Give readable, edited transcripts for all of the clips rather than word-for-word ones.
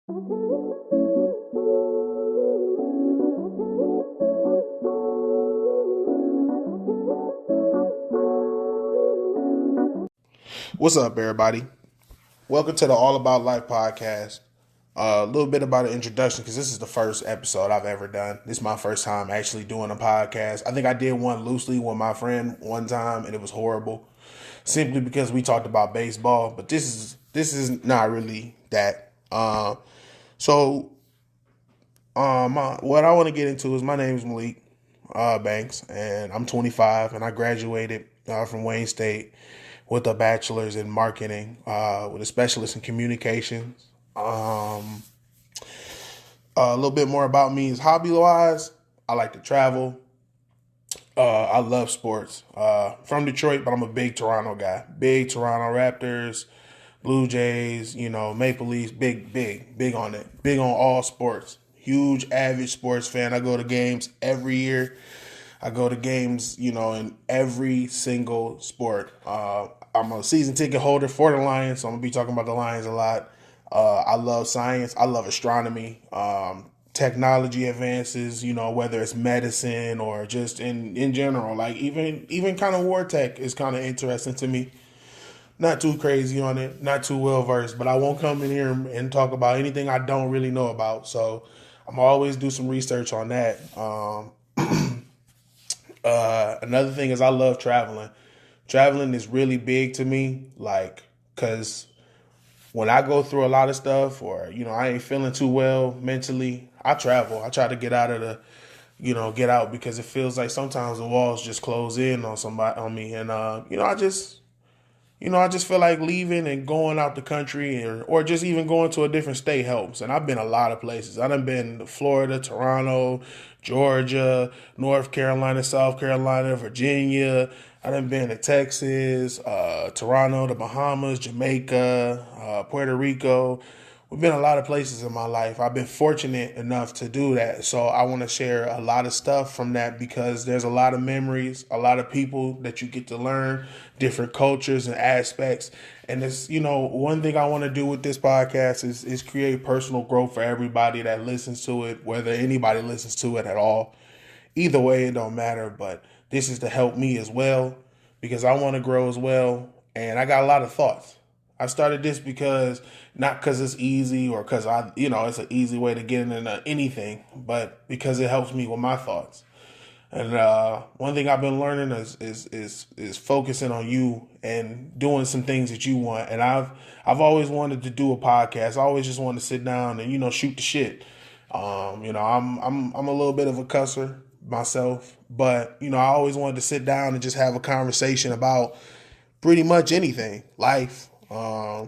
What's up, everybody? Welcome to the All About Life podcast. A little bit about an introduction because this is the first episode I've ever done. This is my first time actually doing a podcast. I think I did one loosely with my friend one time, and it was horrible, simply because we talked about baseball. But this is not really that. What I want to get into is my name is Malik Banks, and I'm 25, and I graduated from Wayne State with a bachelor's in marketing, with a specialist in communications. A little bit more about me is hobby-wise, I like to travel. I love sports. From Detroit, but I'm a big Toronto guy. Big Toronto Raptors, Blue Jays, Maple Leafs, big on it. Big on all sports. Huge avid sports fan. I go to games every year. I go to games, in every single sport. I'm a season ticket holder for the Lions, so I'm going to be talking about the Lions a lot. I love science. I love astronomy. Technology advances, whether it's medicine or just in general. Like even kind of war tech is kind of interesting to me. Not too crazy on it, not too well versed, but I won't come in here and talk about anything I don't really know about. So I'm always do some research on that. Another thing is I love traveling. Traveling is really big to me, because when I go through a lot of stuff or, I ain't feeling too well mentally, I travel. I try to get out of get out because it feels like sometimes the walls just close in on me. And, I just feel like leaving and going out the country or just even going to a different state helps. And I've been a lot of places. I done been to Florida, Toronto, Georgia, North Carolina, South Carolina, Virginia. I done been to Texas, Toronto, the Bahamas, Jamaica, Puerto Rico. We've been a lot of places in my life. I've been fortunate enough to do that. So I want to share a lot of stuff from that because there's a lot of memories, a lot of people that you get to learn, different cultures and aspects. And it's, one thing I want to do with this podcast is create personal growth for everybody that listens to it, whether anybody listens to it at all. Either way, it don't matter. But this is to help me as well because I want to grow as well. And I got a lot of thoughts. I started this not because it's easy or because it's an easy way to get into anything, but because it helps me with my thoughts. And one thing I've been learning is focusing on you and doing some things that you want. And I've always wanted to do a podcast. I always just wanted to sit down and shoot the shit. I'm a little bit of a cusser myself, but I always wanted to sit down and just have a conversation about pretty much anything, life. I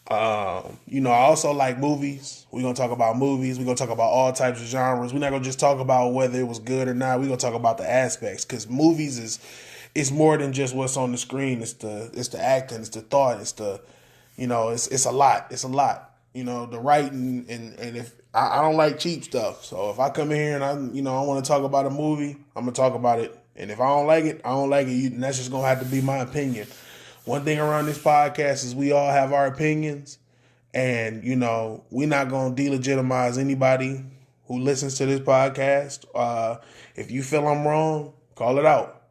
also like movies. We're going to talk about movies. We're going to talk about all types of genres. We're not going to just talk about whether it was good or not. We're going to talk about the aspects because movies it's more than just what's on the screen. It's the acting, it's the thought, it's it's a lot. It's a lot. The writing and if I don't like cheap stuff. So if I come in here and I want to talk about a movie, I'm going to talk about it. And if I don't like it, I don't like it. And that's just going to have to be my opinion. One thing around this podcast is we all have our opinions. And, we're not going to delegitimize anybody who listens to this podcast. If you feel I'm wrong, call it out.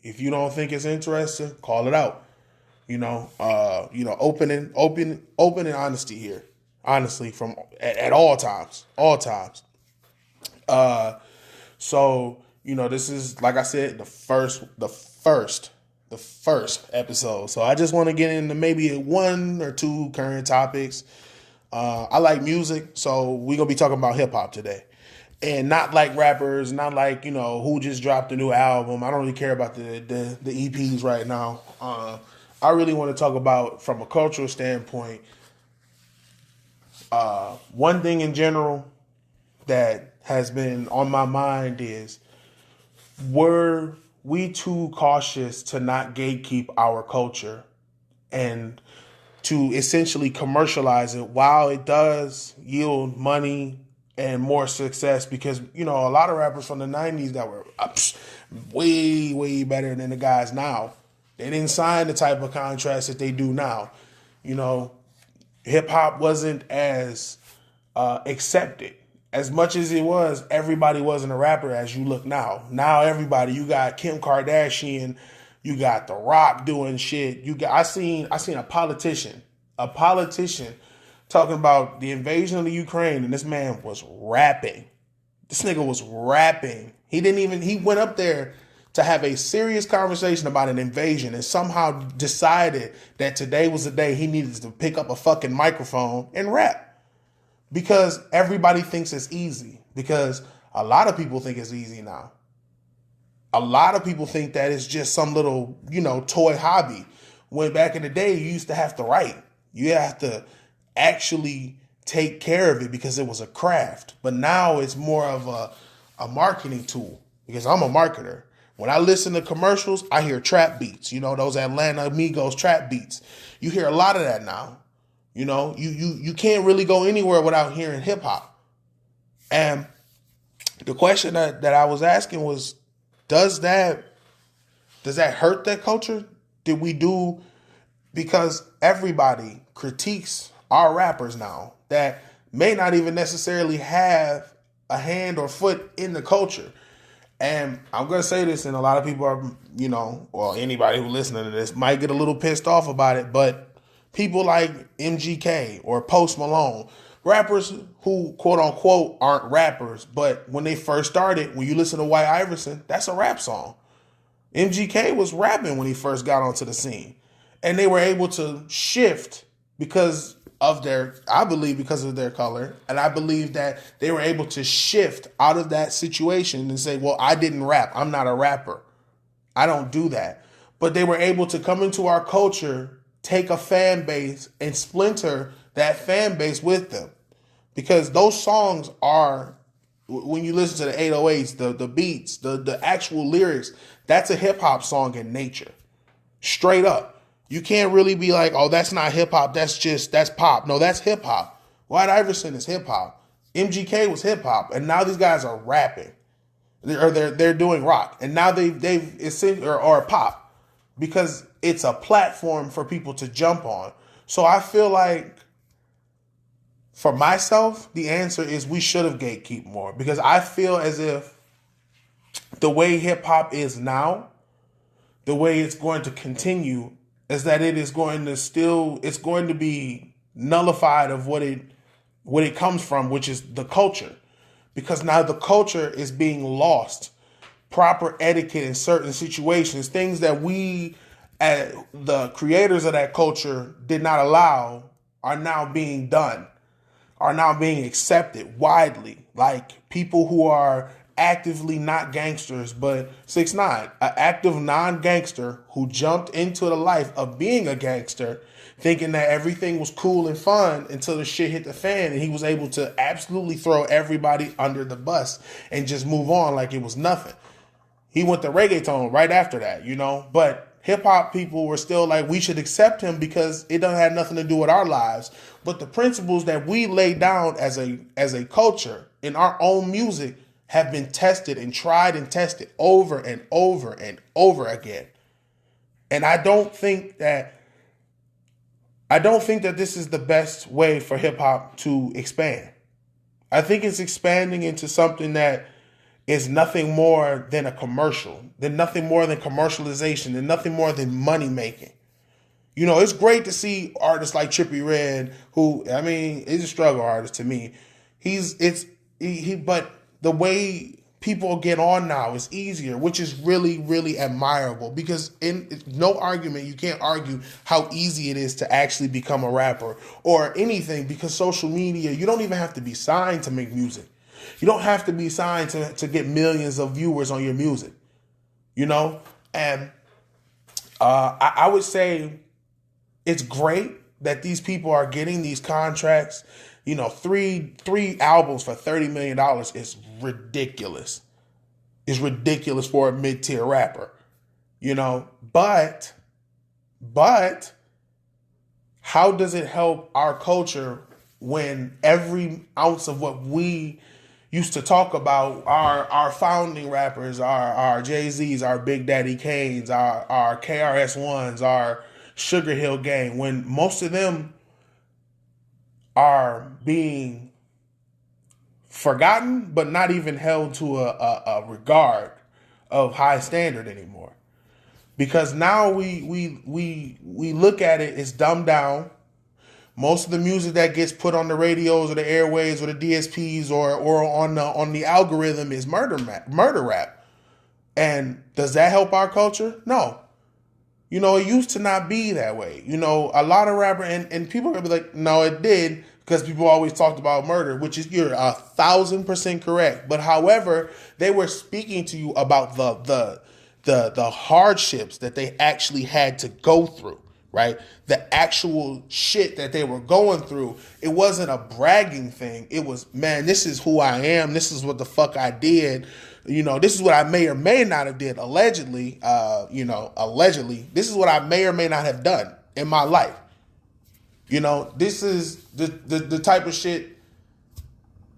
If you don't think it's interesting, call it out. Open and honesty here. Honestly, from at all times. This is, like I said, the first episode. So I just want to get into maybe one or two current topics. I like music, so we're going to be talking about hip hop today. And not like rappers, not like, who just dropped a new album. I don't really care about the EPs right now. I really want to talk about, from a cultural standpoint, one thing in general that has been on my mind is, were we too cautious to not gatekeep our culture and to essentially commercialize it while it does yield money and more success? Because, a lot of rappers from the 90s that were way, way better than the guys now, they didn't sign the type of contracts that they do now. hip hop wasn't as accepted. As much as it was, everybody wasn't a rapper as you look now. Now everybody, you got Kim Kardashian, you got The Rock doing shit. I seen a politician talking about the invasion of the Ukraine, and this man was rapping. This nigga was rapping. He went up there to have a serious conversation about an invasion and somehow decided that today was the day he needed to pick up a fucking microphone and rap. Because everybody thinks it's easy. Because a lot of people think it's easy now. A lot of people think that it's just some little, toy hobby. When back in the day, you used to have to write. You have to actually take care of it because it was a craft. But now it's more of a marketing tool because I'm a marketer. When I listen to commercials, I hear trap beats. Those Atlanta Amigos trap beats. You hear a lot of that now. You can't really go anywhere without hearing hip hop. And the question that I was asking was, does that hurt that culture? Because everybody critiques our rappers now that may not even necessarily have a hand or foot in the culture. And I'm going to say this, and a lot of people are, anybody who listening to this might get a little pissed off about it, but people like MGK or Post Malone, rappers who quote unquote aren't rappers, but when they first started, when you listen to White Iverson, that's a rap song. MGK was rapping when he first got onto the scene. And they were able to shift because of their color. And I believe that they were able to shift out of that situation and say, well, I didn't rap. I'm not a rapper. I don't do that. But they were able to come into our culture, take a fan base and splinter that fan base with them. Because those songs are, when you listen to the 808s, the beats, the actual lyrics, that's a hip hop song in nature. Straight up. You can't really be like, oh, that's not hip hop. That's pop. No, that's hip hop. White Iverson is hip hop. MGK was hip hop. And now these guys are rapping. They're doing rock. And now they've essentially, or pop. Because it's a platform for people to jump on. So I feel like, for myself, the answer is we should have gatekept more. Because I feel as if the way hip hop is now, the way it's going to continue, is that it's going to be nullified of what it comes from, which is the culture. Because now the culture is being lost. Proper etiquette in certain situations, things that we, the creators of that culture, did not allow, are now being done, are now being accepted widely. Like people who are actively not gangsters, but 6ix9ine, an active non-gangster who jumped into the life of being a gangster, thinking that everything was cool and fun until the shit hit the fan, and he was able to absolutely throw everybody under the bus and just move on like it was nothing. He went to reggaeton right after that, but hip hop people were still like, we should accept him because it doesn't have nothing to do with our lives. But the principles that we lay down as a culture in our own music have been tested and tried and tested over and over and over again. And I don't think that this is the best way for hip hop to expand. I think it's expanding into something that is nothing more than a commercial, than nothing more than commercialization, and nothing more than money making. It's great to see artists like Trippie Redd, who, is a struggle artist to me. But the way people get on now is easier, which is really, really admirable, because in no argument, you can't argue how easy it is to actually become a rapper or anything, because social media, you don't even have to be signed to make music. You don't have to be signed to get millions of viewers on your music, And I would say it's great that these people are getting these contracts. Three albums for $30 million is ridiculous. It's ridiculous for a mid-tier rapper, But how does it help our culture when every ounce of what we used to talk about, our founding rappers, our Jay-Z's, our Big Daddy Kane's, our KRS-Ones, our Sugar Hill Gang, when most of them are being forgotten, but not even held to a regard of high standard anymore. Because now we look at it, it's dumbed down. Most of the music that gets put on the radios or the airwaves or the DSPs or on the algorithm is murder rap. And does that help our culture? No. It used to not be that way. A lot of rapper and people are gonna be like, no, it did, because people always talked about murder, which is, you're 1,000% correct. But however, they were speaking to you about the hardships that they actually had to go through, right? The actual shit that they were going through. It wasn't a bragging thing. It was, man, this is who I am. This is what the fuck I did. This is what I may or may not have did, allegedly. Allegedly, this is what I may or may not have done in my life. This is the type of shit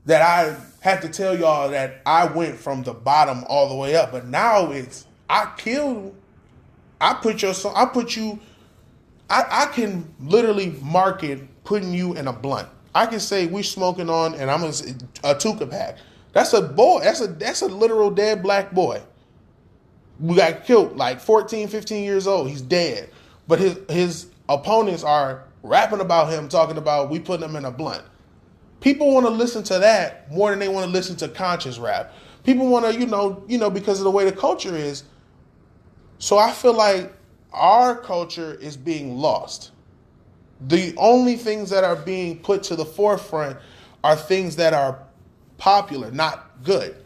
that I have to tell y'all, that I went from the bottom all the way up. But now it's, I can literally market putting you in a blunt. I can say we smoking on, and I'm a Tuka pack. That's a boy. That's a literal dead black boy. We got killed like 14, 15 years old. He's dead. But his opponents are rapping about him, talking about we putting him in a blunt. People want to listen to that more than they want to listen to conscious rap. People want to, because of the way the culture is. So I feel like our culture is being lost. The only things that are being put to the forefront are things that are popular, not good.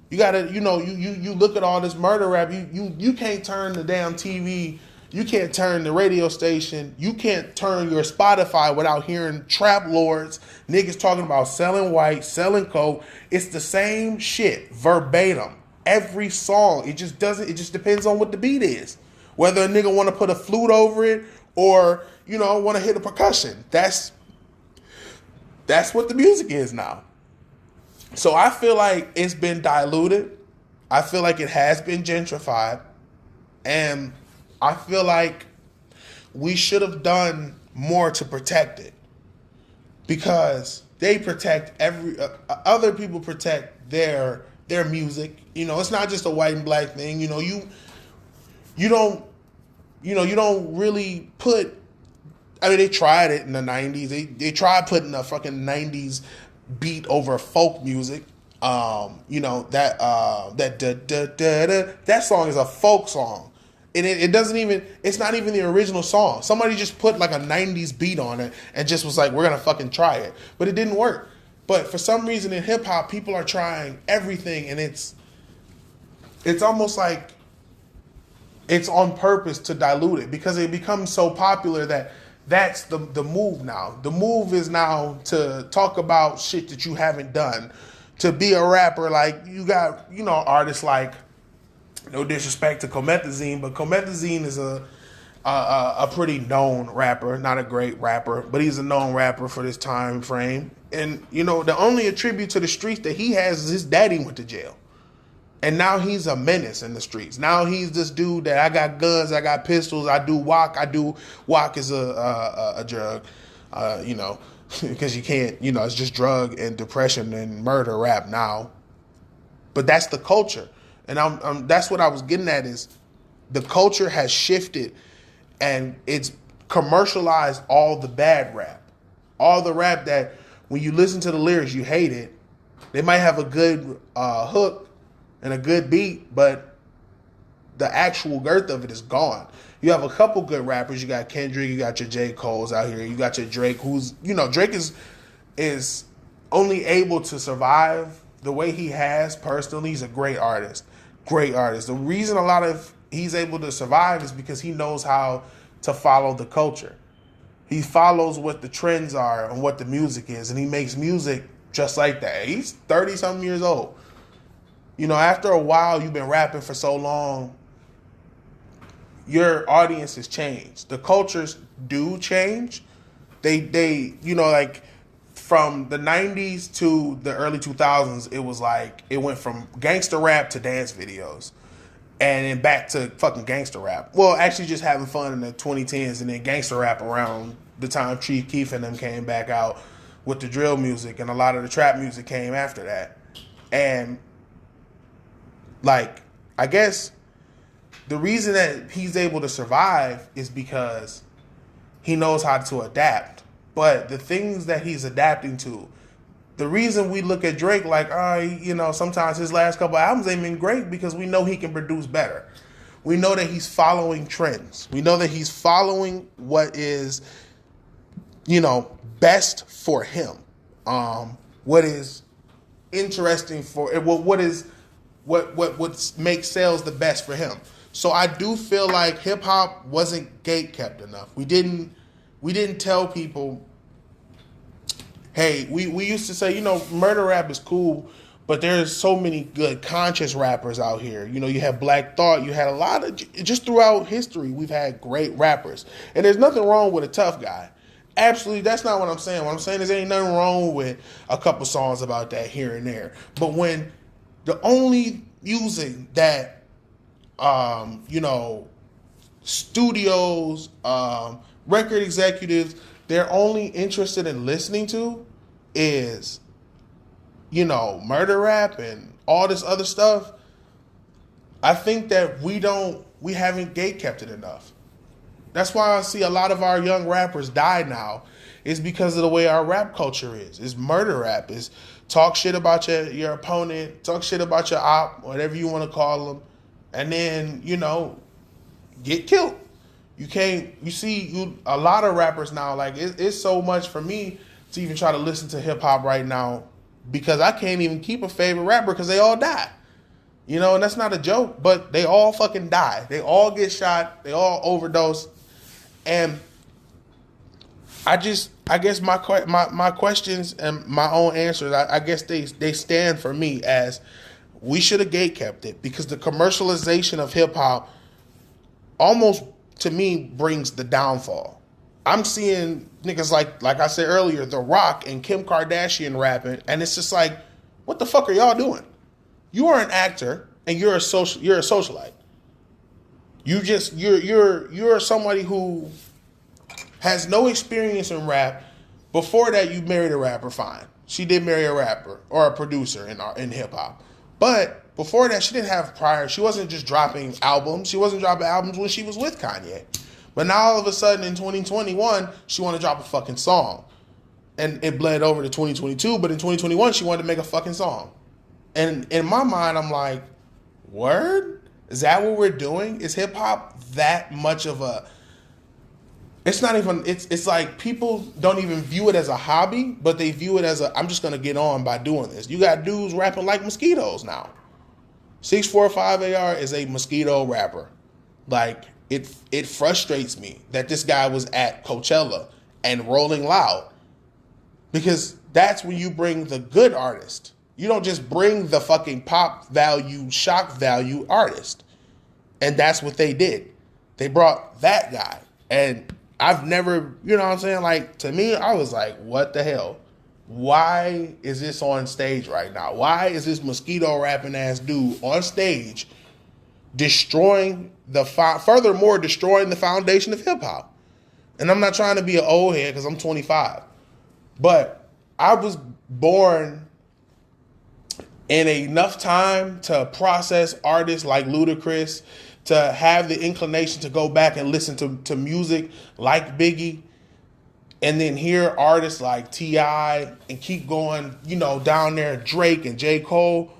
You gotta, you look at all this murder rap. You can't turn the damn TV. You can't turn the radio station. You can't turn your Spotify without hearing trap lords, niggas talking about selling white, selling coke. It's the same shit, verbatim. Every song. It just depends on what the beat is. Whether a nigga want to put a flute over it or, want to hit a percussion. That's what the music is now. So I feel like it's been diluted. I feel like it has been gentrified. And I feel like we should have done more to protect it. Because they protect other people protect their music. It's not just a white and black thing. You don't really put. I mean, they tried it in the 90s. They tried putting a fucking 90s beat over folk music. That song is a folk song. And it doesn't even, it's not even the original song. Somebody just put like a 90s beat on it and just was like, we're going to fucking try it. But it didn't work. But for some reason in hip hop, people are trying everything, and it's almost like it's on purpose to dilute it, because it becomes so popular that that's the move now. The move is now to talk about shit that you haven't done, to be a rapper. Like, you got, artists like, no disrespect to Comethazine, but Comethazine is a pretty known rapper, not a great rapper, but he's a known rapper for this time frame. And, the only attribute to the streets that he has is his daddy went to jail. And now he's a menace in the streets. Now he's this dude that I got guns, I got pistols, I do walk is a drug, because you can't, it's just drug and depression and murder rap now. But that's the culture. And that's what I was getting at, is the culture has shifted and it's commercialized all the bad rap. All the rap that when you listen to the lyrics, you hate it. They might have a good hook and a good beat, but the actual girth of it is gone. You have a couple good rappers. You got Kendrick, you got your J. Cole's out here. You got your Drake, who's, Drake is only able to survive the way he has personally. He's a great artist. Great artist. The reason he's able to survive is because he knows how to follow the culture. He follows what the trends are and what the music is, and he makes music just like that. He's 30-something years old. After a while, you've been rapping for so long, your audience has changed. The cultures do change. They like from the 90s to the early 2000s, it was like, it went from gangster rap to dance videos. And then back to fucking gangster rap. Well, actually just having fun in the 2010s, and then gangster rap around the time Chief Keef and them came back out with the drill music, and a lot of the trap music came after that. And like, I guess the reason that he's able to survive is because he knows how to adapt. But the things that he's adapting to, the reason we look at Drake like, sometimes his last couple albums ain't been great because we know he can produce better. We know that he's following trends. We know that he's following what is, best for him. What is interesting for what makes sales the best for him. So I do feel like hip hop wasn't gatekept enough. We didn't tell people, hey, we used to say, murder rap is cool, but there's so many good conscious rappers out here. You have Black Thought, you had a lot of, just throughout history, we've had great rappers. And there's nothing wrong with a tough guy. Absolutely, that's not what I'm saying. What I'm saying is there ain't nothing wrong with a couple songs about that here and there. But when the only music that, studios, record executives, they're only interested in listening to is, murder rap and all this other stuff, I think that we haven't gatekept it enough. That's why I see a lot of our young rappers die now, is because of the way our rap culture is. It's murder rap. It's talk shit about your opponent, talk shit about your op, whatever you want to call them, and then, get killed. A lot of rappers now, like, it's so much for me to even try to listen to hip hop right now because I can't even keep a favorite rapper because they all die. And that's not a joke, but they all fucking die. They all get shot. They all overdose. And I guess my questions and my own answers, I guess they stand for me as we should have gatekept it because the commercialization of hip hop almost, to me, brings the downfall. I'm seeing niggas like I said earlier, The Rock and Kim Kardashian rapping, and it's just like, what the fuck are y'all doing? You are an actor and you're a socialite. You're somebody who has no experience in rap. Before that, you married a rapper, fine. She did marry a rapper or a producer in hip hop. But before that, she didn't have prior. She wasn't just dropping albums. She wasn't dropping albums when she was with Kanye. But now all of a sudden in 2021, she wanted to drop a fucking song. And it bled over to 2022, but in 2021, she wanted to make a fucking song. And in my mind, I'm like, word? Is that what we're doing? Is hip hop that much of a... It's not even... It's like people don't even view it as a hobby, but they view it as I'm just going to get on by doing this. You got dudes rapping like mosquitoes now. 645 AR is a mosquito rapper. Like, it frustrates me that this guy was at Coachella and Rolling Loud. Because that's when you bring the good artist. You don't just bring the fucking pop value, shock value artist. And that's what they did. They brought that guy. And I've never, you know what I'm saying? Like, to me, I was like, what the hell? Why is this on stage right now? Why is this mosquito rapping ass dude on stage destroying furthermore destroying the foundation of hip hop? And I'm not trying to be an old head because I'm 25. But I was born in enough time to process artists like Ludacris, to have the inclination to go back and listen to music like Biggie, and then hear artists like T.I. and keep going, down there, Drake and J. Cole,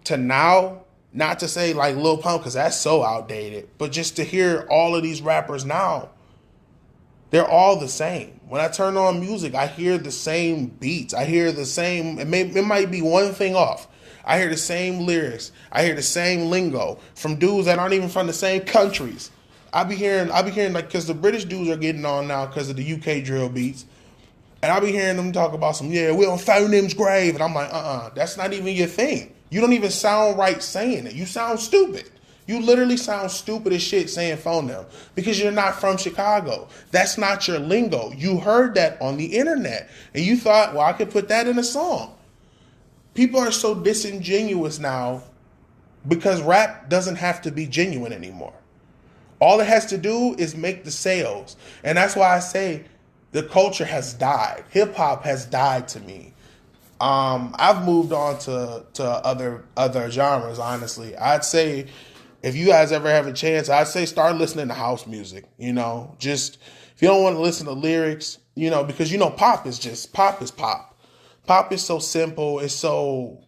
to now, not to say like Lil Pump, because that's so outdated, but just to hear all of these rappers now, they're all the same. When I turn on music, I hear the same beats. I hear the same, it might be one thing off. I hear the same lyrics. I hear the same lingo from dudes that aren't even from the same countries. I be hearing like, because the British dudes are getting on now because of the UK drill beats. And I be hearing them talk about we on Phoneme's grave. And I'm like, that's not even your thing. You don't even sound right saying it. You sound stupid. You literally sound stupid as shit saying Phoneme because you're not from Chicago. That's not your lingo. You heard that on the internet and you thought, well, I could put that in a song. People are so disingenuous now because rap doesn't have to be genuine anymore. All it has to do is make the sales. And that's why I say the culture has died. Hip hop has died to me. I've moved on to other genres. Honestly, I'd say if you guys ever have a chance, I'd say start listening to house music. Just if you don't want to listen to lyrics, because pop is just pop is pop. Pop is so simple. It's so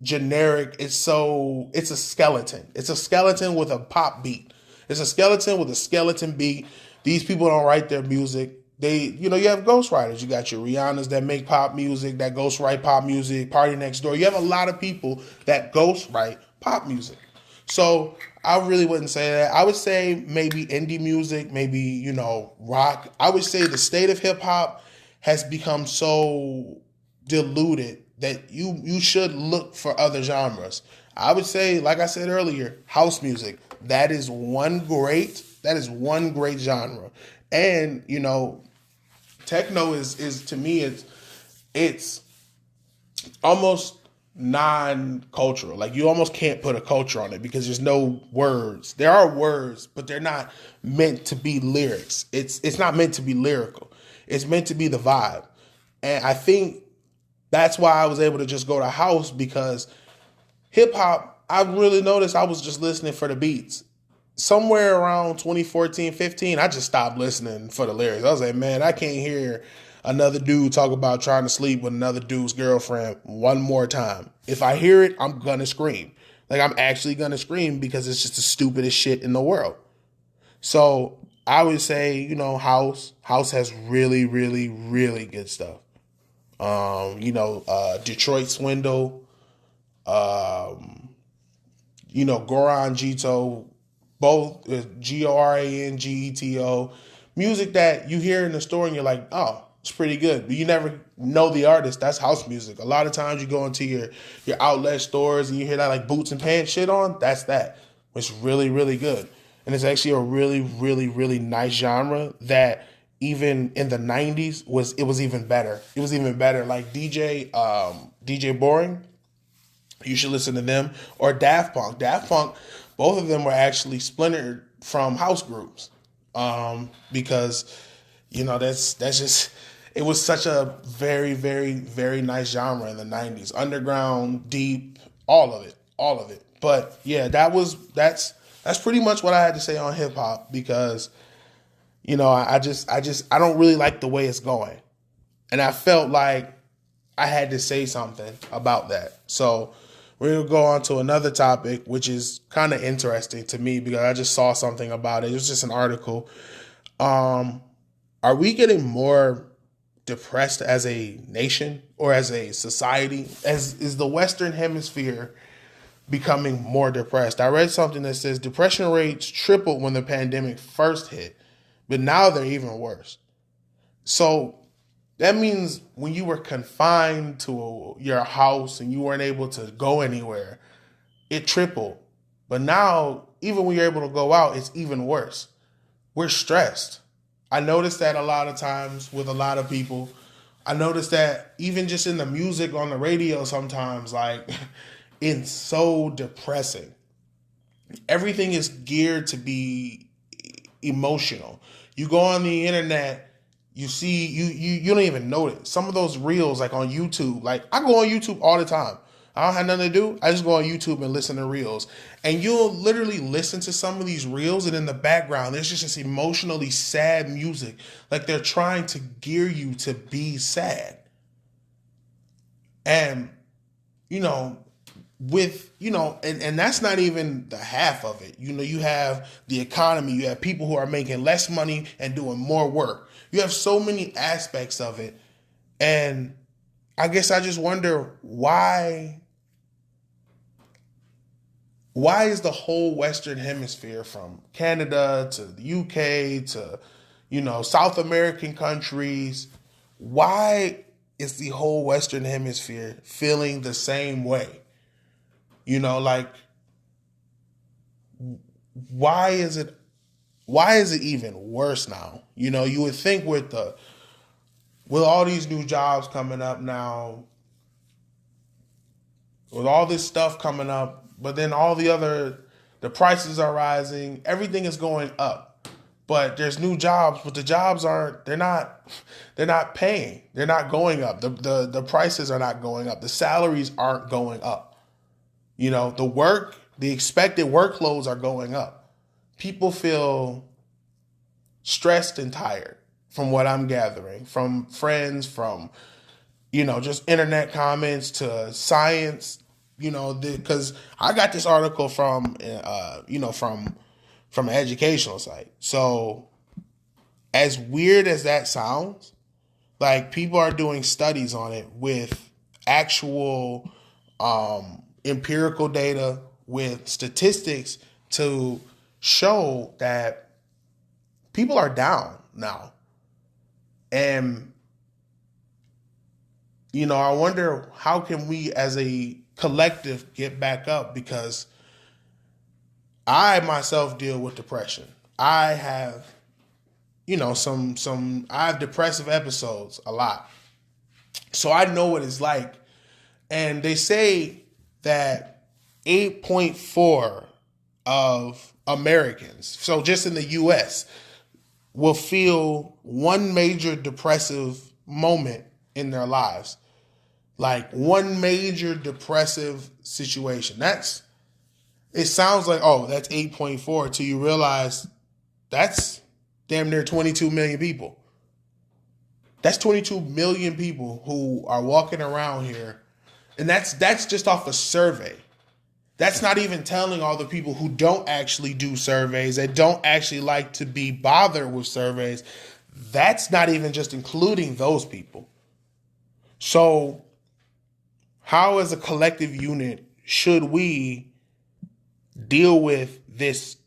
generic. It's a skeleton. It's a skeleton with a pop beat. It's a skeleton with a skeleton beat. These people don't write their music. You have ghostwriters. You got your Rihannas that make pop music, that ghostwrite pop music, Party Next Door. You have a lot of people that ghostwrite pop music. So I really wouldn't say that. I would say maybe indie music, maybe, rock. I would say the state of hip hop has become so diluted that you should look for other genres. I would say, like I said earlier, house music. That is one great genre. And, techno is to me, it's almost non-cultural. Like you almost can't put a culture on it because there's no words. There are words, but they're not meant to be lyrics. It's not meant to be lyrical. It's meant to be the vibe. And I think that's why I was able to just go to house, because hip hop, I really noticed I was just listening for the beats. Somewhere around 2014, 15, I just stopped listening for the lyrics. I was like, man, I can't hear another dude talk about trying to sleep with another dude's girlfriend one more time. If I hear it, I'm going to scream. Like, I'm actually going to scream because it's just the stupidest shit in the world. So I would say, house has really, really, really good stuff. Detroit Swindle, Goran Gito, both Gorangeto, music that you hear in the store and you're like, oh, it's pretty good, but you never know the artist. That's house music. A lot of times you go into your outlet stores and you hear that like boots and pants shit on. That's that. It's really, really good. And it's actually a really, really, really nice genre that even in the 90s it was even better. It was even better. Like DJ Boring, you should listen to them, or Daft Punk. Daft Punk, both of them were actually splintered from house groups, because that's just, it was such a very, very, very nice genre in the 90s. Underground, deep, all of it. But yeah, that's pretty much what I had to say on hip hop, because I don't really like the way it's going, and I felt like I had to say something about that. So we're going to go on to another topic, which is kind of interesting to me because I just saw something about it. It was just an article. Are we getting more depressed as a nation or as a society? Is the Western Hemisphere becoming more depressed? I read something that says depression rates tripled when the pandemic first hit, but now they're even worse. So that means when you were confined to your house and you weren't able to go anywhere, it tripled. But now, even when you're able to go out, it's even worse. We're stressed. I noticed that a lot of times with a lot of people. I noticed that even just in the music on the radio sometimes, like, it's so depressing. Everything is geared to be emotional. You go on the internet, you see, you don't even notice. Some of those reels, like on YouTube, like I go on YouTube all the time. I don't have nothing to do. I just go on YouTube and listen to reels. And you'll literally listen to some of these reels, and in the background, there's just this emotionally sad music. Like they're trying to gear you to be sad. And, and that's not even the half of it. You have the economy, you have people who are making less money and doing more work. You have so many aspects of it. And I guess I just wonder why is the whole Western Hemisphere, from Canada to the UK to, South American countries, why is the whole Western Hemisphere feeling the same way? Why is it even worse now? You would think with all these new jobs coming up now, with all this stuff coming up, but then the prices are rising, everything is going up. but there's new jobs, but the jobs they're not paying. They're not going up. The prices are not going up. The salaries aren't going up. The expected workloads are going up. People feel stressed and tired from what I'm gathering from friends, from, just internet comments to science, because I got this article from an educational site. So as weird as that sounds, like people are doing studies on it with actual empirical data, with statistics to show that people are down now. And, I wonder how can we as a collective get back up, because I myself deal with depression. I have, I have depressive episodes a lot. So I know what it's like. And they say that 8.4 of Americans, so just in the US, will feel one major depressive moment in their lives. Like one major depressive situation. It sounds like, oh, that's 8.4 till you realize that's damn near 22 million people. That's 22 million people who are walking around here. And that's just off a survey. That's not even telling all the people who don't actually do surveys, that don't actually like to be bothered with surveys. That's not even just including those people. So how as a collective unit should we deal with this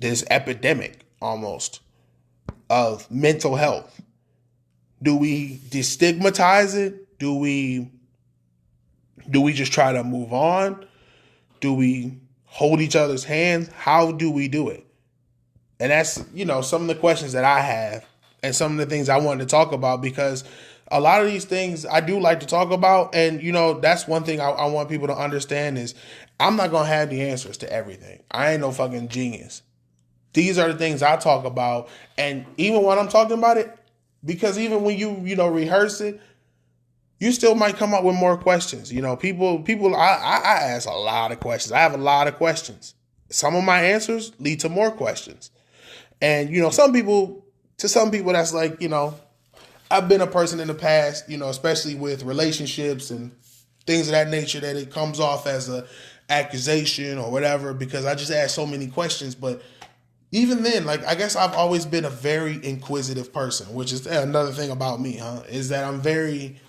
epidemic almost of mental health? Do we destigmatize it? Do we just try to move on? Do we hold each other's hands? How do we do it? And that's, some of the questions that I have and some of the things I wanted to talk about, because a lot of these things I do like to talk about. And, that's one thing I want people to understand is I'm not going to have the answers to everything. I ain't no fucking genius. These are the things I talk about. And even when I'm talking about it, because even when you rehearse it, you still might come up with more questions. People, I ask a lot of questions. I have a lot of questions. Some of my answers lead to more questions. And, some people, that's like, I've been a person in the past, especially with relationships and things of that nature, that it comes off as a accusation or whatever, because I just ask so many questions. But even then, like, I guess I've always been a very inquisitive person, which is another thing about me, is that I'm very,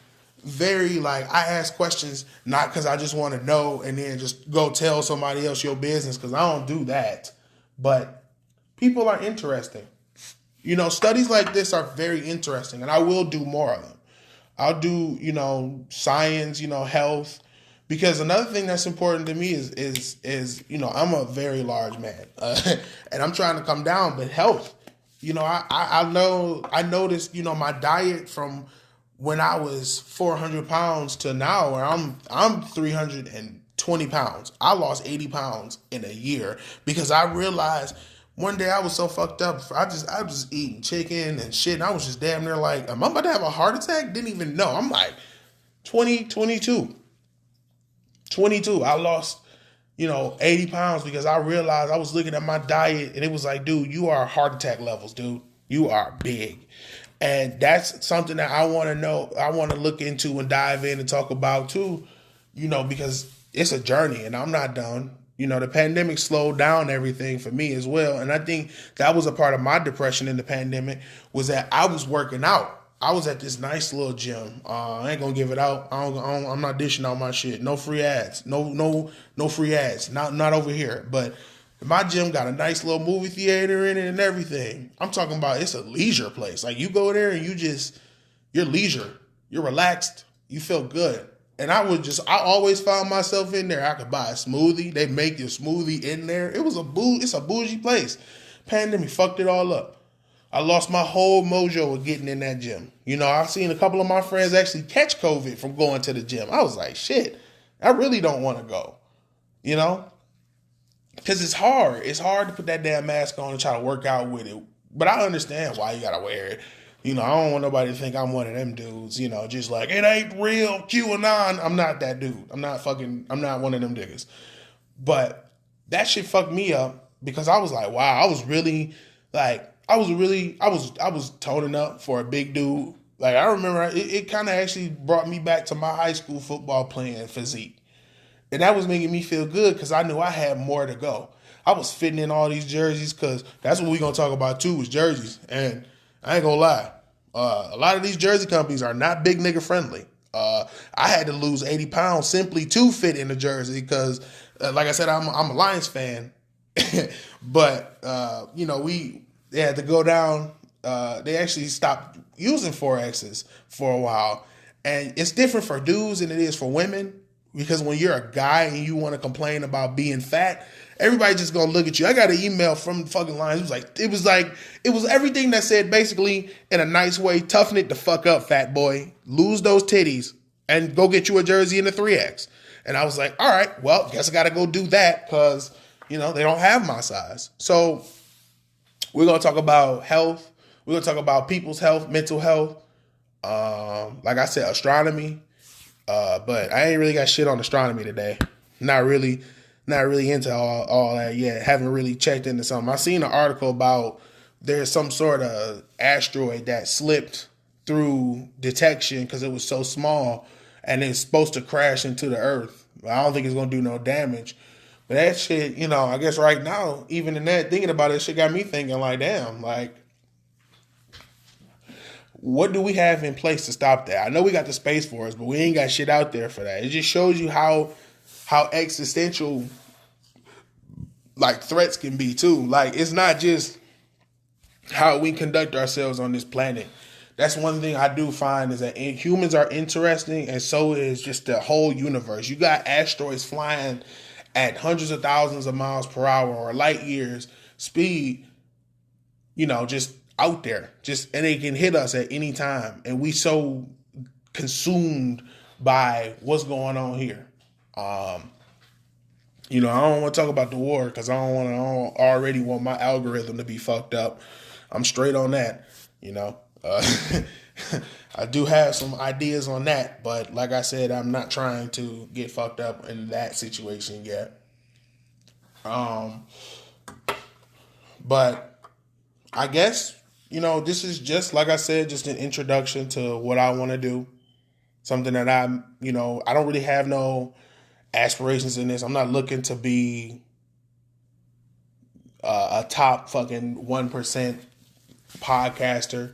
very, like, I ask questions not because I just want to know and then just go tell somebody else your business, because I don't do that. But people are interesting. Studies like this are very interesting, and I will do more of them. I'll do, science, health, because another thing that's important to me is I'm a very large man, and I'm trying to come down, but health, I noticed, my diet from when I was 400 pounds to now, where I'm 320 pounds. I lost 80 pounds in a year because I realized one day I was so fucked up. I was eating chicken and shit. And I was just damn near like, am I about to have a heart attack? Didn't even know. I'm like 22. I lost, 80 pounds because I realized I was looking at my diet and it was like, dude, you are heart attack levels, dude. You are big. And that's something that I want to know. I want to look into and dive in and talk about too, because it's a journey and I'm not done. The pandemic slowed down everything for me as well. And I think that was a part of my depression in the pandemic, was that I was working out. I was at this nice little gym. I ain't gonna give it out. I'm not dishing out my shit. No free ads. No free ads. Not over here. But my gym got a nice little movie theater in it and everything. I'm talking about, it's a leisure place. Like, you go there and you're leisure. You're relaxed. You feel good. And I always found myself in there. I could buy a smoothie. They make your smoothie in there. It's a bougie place. Pandemic fucked it all up. I lost my whole mojo of getting in that gym. I've seen a couple of my friends actually catch COVID from going to the gym. I was like, shit, I really don't want to go, because it's hard. It's hard to put that damn mask on and try to work out with it But I understand why you gotta wear it. You know, I don't want nobody to think I'm one of them dudes, you know, just like, it ain't real, QAnon. I'm not that dude. I'm not one of them niggas. But that shit fucked me up because I was like, wow, I was toning up for a big dude. Like, I remember it kind of actually brought me back to my high school football playing physique. And that was making me feel good because I knew I had more to go. I was fitting in all these jerseys because that's what we're going to talk about too, is jerseys. And I ain't going to lie. A lot of these jersey companies are not big nigga friendly. I had to lose 80 pounds simply to fit in the jersey because, like I said, I'm a Lions fan. But, they had to go down. They actually stopped using 4Xs for a while. And it's different for dudes than it is for women. Because when you're a guy and you want to complain about being fat, everybody's just gonna look at you. I got an email from the fucking Lions. It was everything that said basically in a nice way, toughen it the fuck up, fat boy. Lose those titties and go get you a jersey in the 3X. And I was like, all right, well, guess I gotta go do that because, they don't have my size. So we're gonna talk about health. We're gonna talk about people's health, mental health. Like I said, astronomy. But I ain't really got shit on astronomy today. Not really into all that yet. Haven't really checked into something. I seen an article about there's some sort of asteroid that slipped through detection because it was so small and it's supposed to crash into the earth. I don't think it's going to do no damage. But that shit, I guess right now, even in that, thinking about it, shit got me thinking like, damn, like, what do we have in place to stop that? I know we got the Space Force, but we ain't got shit out there for that. It just shows you how existential like threats can be too. Like, it's not just how we conduct ourselves on this planet. That's one thing I do find is that humans are interesting, and so is just the whole universe. You got asteroids flying at hundreds of thousands of miles per hour or light years speed, just out there, and they can hit us at any time, and we so consumed by what's going on here. I don't want to talk about the war because I already want my algorithm to be fucked up. I'm straight on that. I do have some ideas on that, but like I said, I'm not trying to get fucked up in that situation yet. But I guess, this is just, like I said, just an introduction to what I want to do. Something that I don't really have no aspirations in this. I'm not looking to be a top fucking 1% podcaster.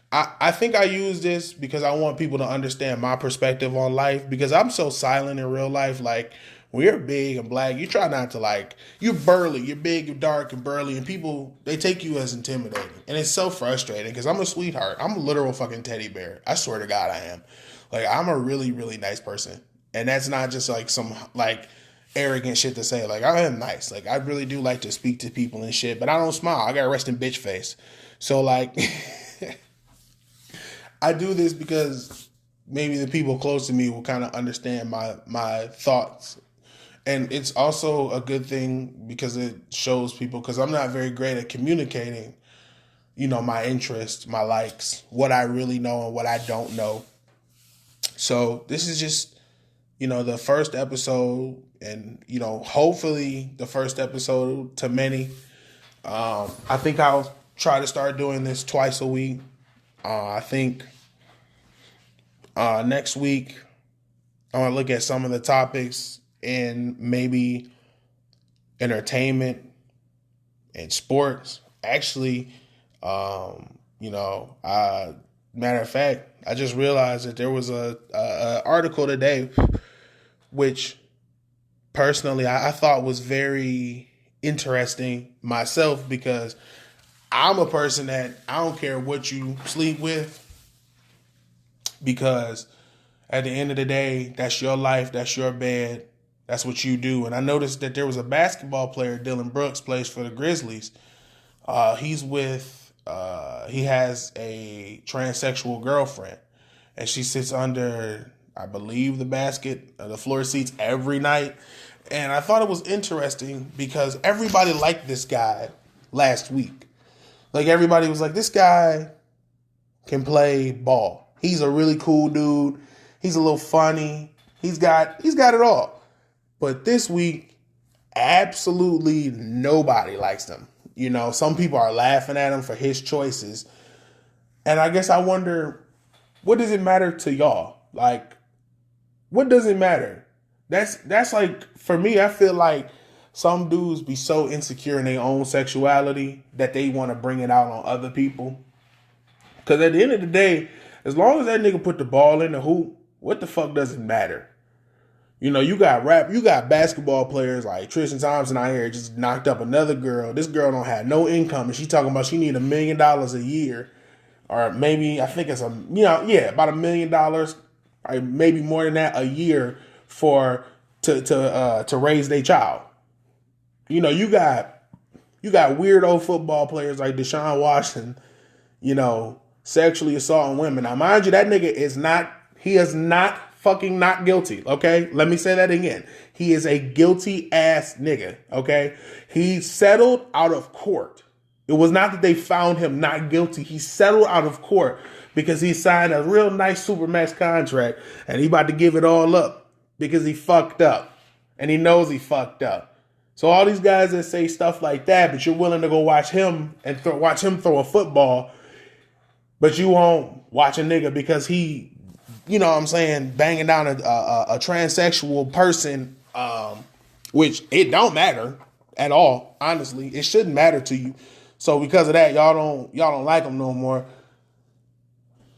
I think I use this because I want people to understand my perspective on life, because I'm so silent in real life. Like, when you're big and black, you try not to you're burly, you're big, you're dark and burly, and people, they take you as intimidating. And it's so frustrating because I'm a sweetheart. I'm a literal fucking teddy bear. I swear to God I am. Like, I'm a really, really nice person. And that's not just some arrogant shit to say. Like, I am nice. Like, I really do like to speak to people and shit, but I don't smile. I got a resting bitch face. So I do this because maybe the people close to me will kind of understand my thoughts. And it's also a good thing because it shows people, because I'm not very great at communicating, my interests, my likes, what I really know and what I don't know. So this is just, the first episode, and, hopefully the first episode to many. I think I'll try to start doing this twice a week. I think next week I want to look at some of the topics in maybe entertainment and sports. Actually, matter of fact, I just realized that there was a article today which personally I thought was very interesting myself, because I'm a person that I don't care what you sleep with, because at the end of the day, that's your life, that's your bed, that's what you do. And I noticed that there was a basketball player, Dylan Brooks, plays for the Grizzlies. He has a transsexual girlfriend, and she sits under, I believe, the floor seats every night. And I thought it was interesting because everybody liked this guy last week. Like everybody was like, this guy can play ball. He's a really cool dude. He's a little funny. He's got it all. But this week, absolutely nobody likes him. You know, some people are laughing at him for his choices. And I guess I wonder, what does it matter to y'all? Like, what does it matter? That's like, for me, I feel like some dudes be so insecure in their own sexuality that they want to bring it out on other people. Because at the end of the day, as long as that nigga put the ball in the hoop, what the fuck does it matter? You know, you got basketball players like Tristan Thompson out here just knocked up another girl. This girl don't have no income, and she talking about she need $1 million a year, or maybe I think it's about $1 million, or maybe more than that a year for to raise their child. You know, you got weirdo football players like Deshaun Watson, you know, sexually assaulting women. Now, mind you, that nigga is not fucking not guilty, okay? Let me say that again. He is a guilty ass nigga, okay? He settled out of court. It was not that they found him not guilty. He settled out of court because he signed a real nice Supermax contract and he about to give it all up because he fucked up and he knows he fucked up. So all these guys that say stuff like that, but you're willing to go watch him and watch him throw a football, but you won't watch a nigga because he, you know what I'm saying, banging down a transsexual person, which it don't matter at all. Honestly, it shouldn't matter to you. So because of that, y'all don't like him no more.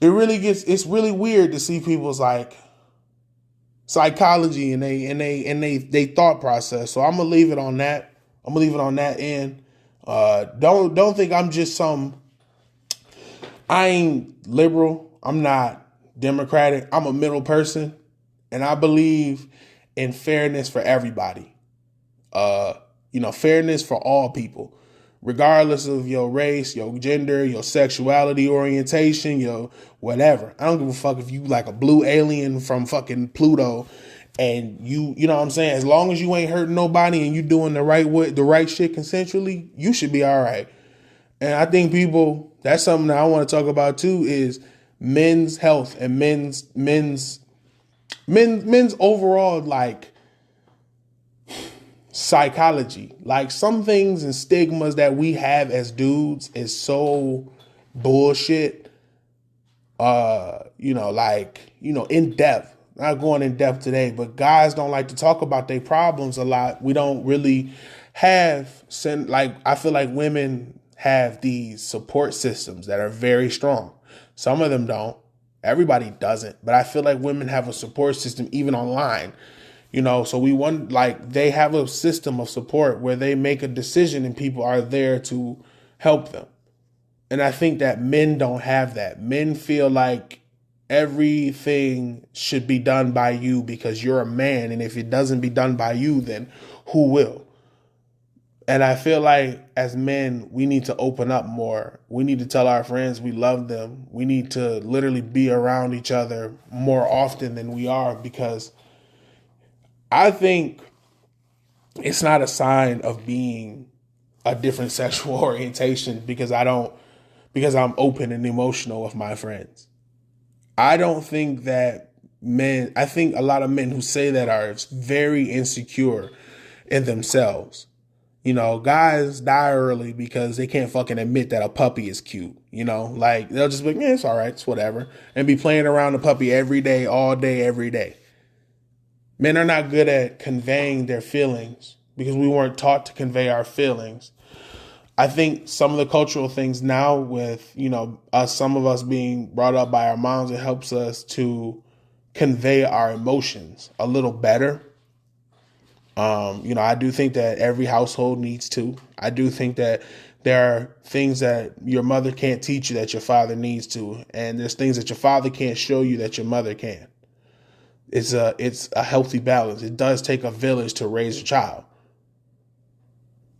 It's really weird to see people's like psychology and they thought process. So I'm gonna leave it on that. I'm gonna leave it on that end. Don't think I'm just I ain't liberal. I'm not Democratic. I'm a middle person, and I believe in fairness for everybody. Fairness for all people, regardless of your race, your gender, your sexuality orientation, your whatever. I don't give a fuck if you like a blue alien from fucking Pluto, and you know what I'm saying. As long as you ain't hurting nobody and you doing the right shit consensually, you should be all right. And I think that's something that I want to talk about too, is men's health and men's overall like psychology. Like some things and stigmas that we have as dudes is so bullshit. In depth. Not going in depth today, but guys don't like to talk about their problems a lot. We don't really I feel like women have these support systems that are very strong. Some of them don't. Everybody doesn't. But I feel like women have a support system even online. You know, so they have a system of support where they make a decision and people are there to help them. And I think that men don't have that. Men feel like everything should be done by you because you're a man. And if it doesn't be done by you, then who will? And I feel like as men, we need to open up more. We need to tell our friends we love them. We need to literally be around each other more often than we are, because I think it's not a sign of being a different sexual orientation because I'm open and emotional with my friends. I don't think that I think a lot of men who say that are very insecure in themselves. You know, guys die early because they can't fucking admit that a puppy is cute. You know, like they'll just be like, yeah, it's all right, it's whatever. And be playing around the puppy every day, all day, every day. Men are not good at conveying their feelings because we weren't taught to convey our feelings. I think some of the cultural things now with, some of us being brought up by our moms, it helps us to convey our emotions a little better. I do think that every household needs to. I do think that there are things that your mother can't teach you that your father needs to. And there's things that your father can't show you that your mother can. It's a healthy balance. It does take a village to raise a child.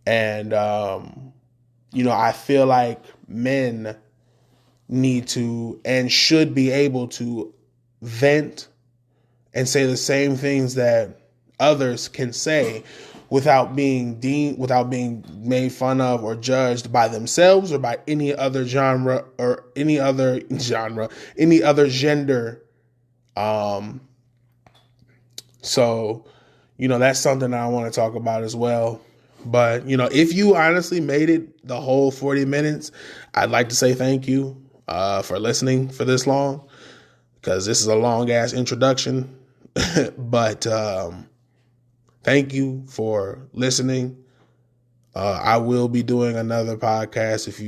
And, I feel like men need to and should be able to vent and say the same things that others can say without being made fun of or judged by themselves or by any other genre or any other gender. Um, so, that's something that I want to talk about as well. But, if you honestly made it the whole 40 minutes, I'd like to say thank you for listening for this long, because this is a long ass introduction. But thank you for listening. I will be doing another podcast if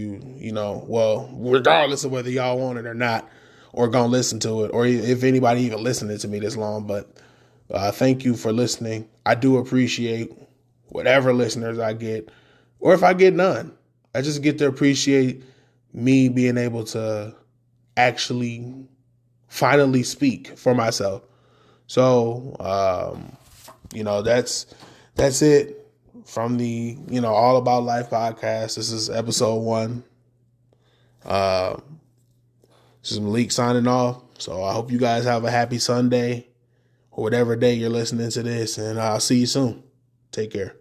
regardless of whether y'all want it or not, or gonna listen to it, or if anybody even listening to me this long. But thank you for listening. I do appreciate whatever listeners I get, or if I get none. I just get to appreciate me being able to actually finally speak for myself. So, that's it from the, All About Life podcast. This is episode 1. This is Malik signing off. So I hope you guys have a happy Sunday or whatever day you're listening to this, and I'll see you soon. Take care.